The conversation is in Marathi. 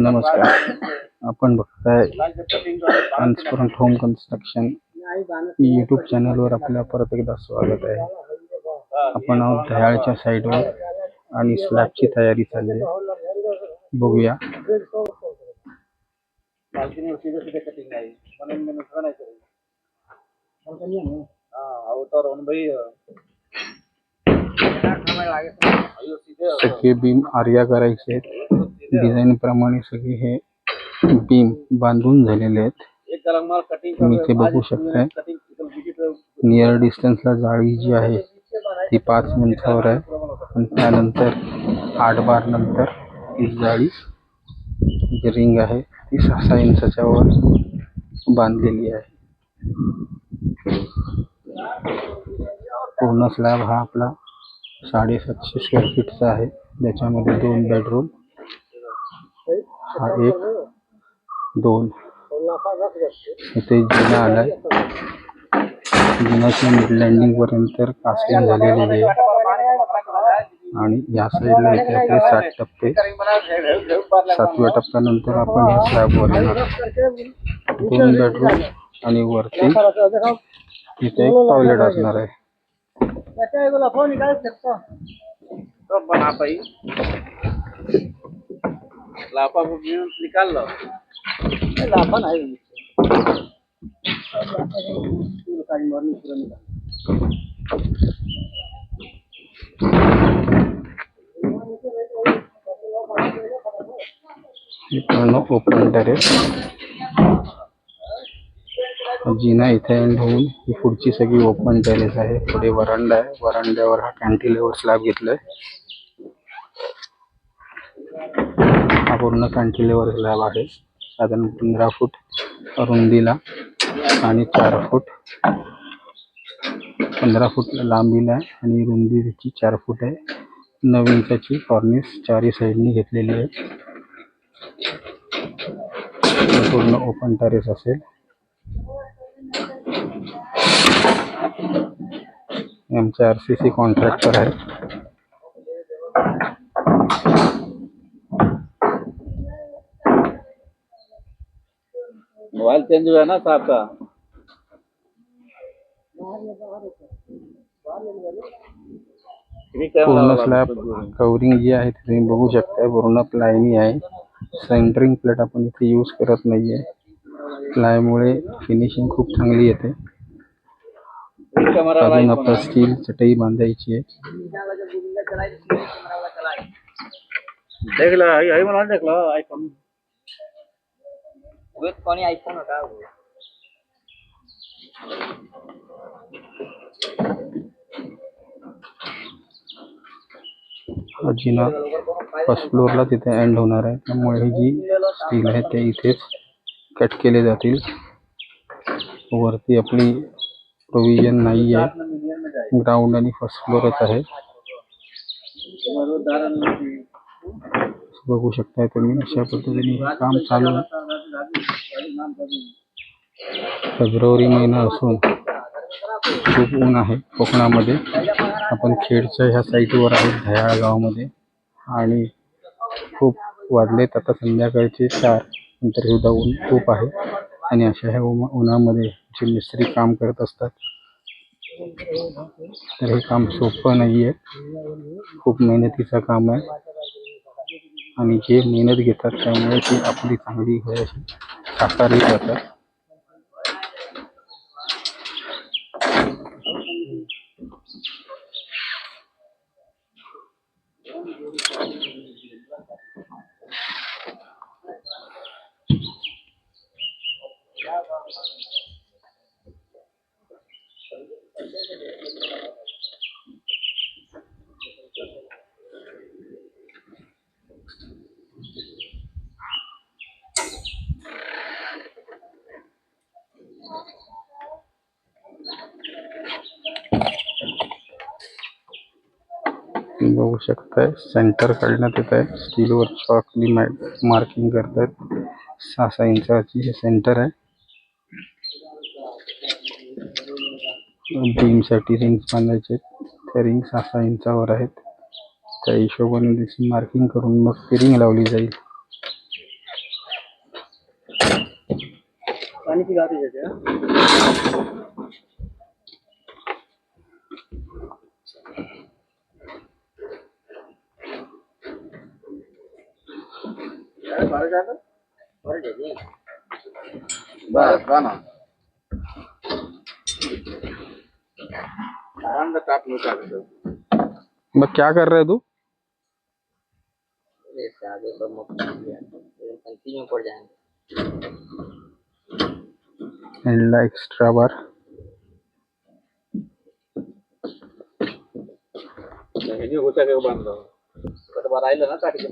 नमस्कार. आपण बघताय ट्रान्सपरंट होम कन्स्ट्रक्शन यूट्यूब चॅनलवर आपल्या परत एकदा स्वागत आहे. आपण आहोत दह्याळच्या साईडवर आणि स्लॅबची तयारी चालली आहे. बघूया. सगळे बीम आर्या करायचे आहेत. डिझाईन प्रमाणे सगळे हे बीम बांधून झालेले आहेत. तुम्ही इथे बघू शकताय. नियर डिस्टन्सला जाळी जी आहे ती 5 इंचावर आहे आणि त्यानंतर 8 बार नंतर ही जाळी जी रिंग आहे ती 6 इंचाच्या वर बांधलेली आहे. पूर्ण स्लॅब हा आपला 750 स्क्वेअर फीटचा आहे. ज्याच्यामध्ये 2 बेडरूम, हा 1, 2. इथे जिना आलाय. जिन्याच्या मिड लँडिंग पर्यंत कास्टिंग झालेली आहे आणि या साईडला इथे आपले 7 टप्पे. 7व्या टप्प्यानंतर आपण या स्लॅबवर येणार. 2 बेडरूम आणि वरती इथे एक टॉयलेट असणार आहे. लाफा निकाल लो. लाफा नहीं ओपन टेरेस. जिना इथे एंड होऊन ही पुढची सगळी ओपन टेरेस आहे. पुढे वरांडा आहे. वरांड्यावर हा कॅन्टिलेवर स्लॅब घेतलाय. हा पूर्ण कॅन्टिलेवर स्लॅब आहे. साधारण 15 फूट रुंदीला आणि 4 फूट 15 फूट लांबीला आणि रुंदी त्याची 4 फूट आहे. 9 इंचाची कॉर्निस चारही साईडनी घेतलेली आहे. पूर्ण ओपन टेरेस असेल. आमचे RCC कॉन्ट्रॅक्टर आहे. मोबाइल चेंज हुआ ना साहब का. पूर्ण स्लॅब कवरिंग जी आहे तुम्ही बघू शकता. पूर्ण प्लायनी आहे. सेंटरिंग प्लेट आपण इथे यूज करत नाहीये. प्लायमुळे फिनिशिंग खूप चांगली येते. अजून आपला स्टील चटई बांधायची आहे. देख लो आई मला देख लो आईफोन वेट कोणी आईफोन होता. जिना फर्स्ट फ्लोअरला तिथे एंड होणार आहे. त्यामुळे ही जी स्टील आहे ते इथेच कट केले जातील. वरती आपली प्रोव्हिजन नाही आहे. ग्राउंड आणि फर्स्ट फ्लोअरच आहे. बघू शकताय तुम्ही अशा पद्धतीने काम चालू आहे. फेब्रुवारी महिना असून खूप ऊन आहे कोकणामध्ये. आपण खेडच्या ह्या साईटवर आहोत दह्याळ गावामध्ये आणि खूप वाजलेत आता संध्याकाळचे 4. नंतर सुद्धा ऊन खूप आहे आणि अशा ह्या उन्हामध्ये जे मिस्त्री काम करत असतात तर हे काम सोपं नाही आहे. खूप मेहनतीचं काम आहे आणि जे मेहनत घेतात त्यामुळे ती आपली चांगली होय अशी साकारली जातात. बघू शकताय सेंटर काढण्यात येत आहे. स्टीलवर चॉकनी मार्किंग करतात. 6 इंचाची हे सेंटर आहे. बीम साठी रिंग्स बांधायचे. त्या रिंग्स 6 इंचावर आहेत. त्या हिशोबाने त्याची मार्किंग करून मग ती रिंग लावली जाईल. पाण्याची गाठी जाते. मग क्या कर रहा है तू? आगे पर कंटिन्यू पड़ जाएंगे. एंडला एक्स्ट्रा बार. होता काय बांधलं राहिलं ना काठी